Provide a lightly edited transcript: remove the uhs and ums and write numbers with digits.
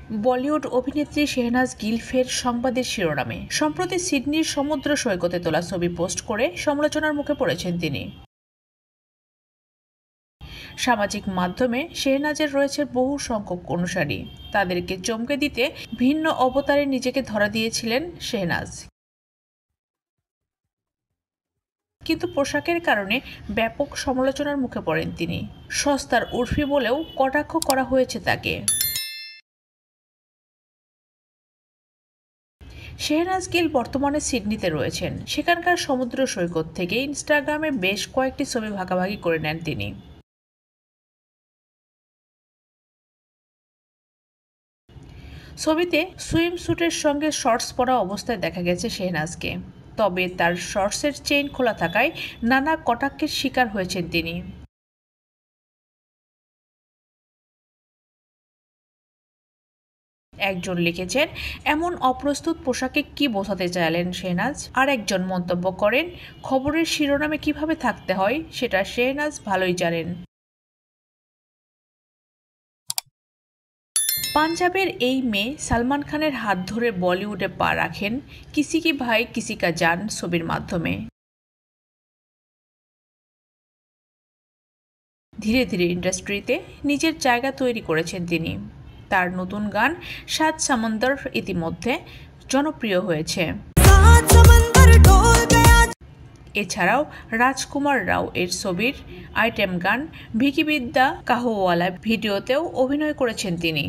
বলিউড অভিনেত্রী শেহনাজ গিল ফের সংবাদের শিরোনামে। সম্প্রতি সিডনির সমুদ্র সৈকতে তোলা ছবি পোস্ট করে সমালোচনার মুখে পড়েছেন তিনি। সামাজিক মাধ্যমে শেহনাজের রয়েছে বহু সংখ্যক অনুসারী। তাদেরকে চমকে দিতে ভিন্ন অবতারে নিজেকে ধরা দিয়েছিলেন শেহনাজ। কিন্তু পোশাকের কারণে ব্যাপক সমালোচনার মুখে পড়েন তিনি। সস্তার উর্ফি বলেও কটাক্ষ করা হয়েছে তাকে। শেহনাজ গিল বর্তমানে সিডনিতে রয়েছেন। সেখানকার সমুদ্র সৈকত থেকে ইনস্টাগ্রামে বেশ কয়েকটি ছবি ভাগাভাগি করে নেন তিনি। ছবিতে সুইমস্যুটের সঙ্গে শর্টস পরা অবস্থায় দেখা গেছে শেহনাজকে। তবে তার শর্টসের চেইন খোলা থাকায় নানা কটাক্ষের শিকার হয়েছেন তিনি। একজন লিখেছেন, এমন অপ্রস্তুত পোশাকে কি বোঝাতে চাইলেন শেহনাজ। আর একজন মন্তব্য করেন, খবরের শিরোনামে কিভাবে থাকতে হয় সেটা শেহনাজ ভালোই জানেন। পাঞ্জাবের এই মেয়ে সালমান খানের হাত ধরে বলিউডে পা রাখেন কিসি কি ভাই কিসি কা জান ছবির মাধ্যমে। ধীরে ধীরে ইন্ডাস্ট্রিতে নিজের জায়গা তৈরি করেছেন তিনি। তার নতুন গান সাত সমুন্দর ইতিমধ্যে জনপ্রিয় হয়েছে। এছাড়াও রাজকুমার রাও এর ছবির আইটেম গান ভিকি বিদ্যা কাহওয়ালা ভিডিওতেও অভিনয় করেছেন তিনি।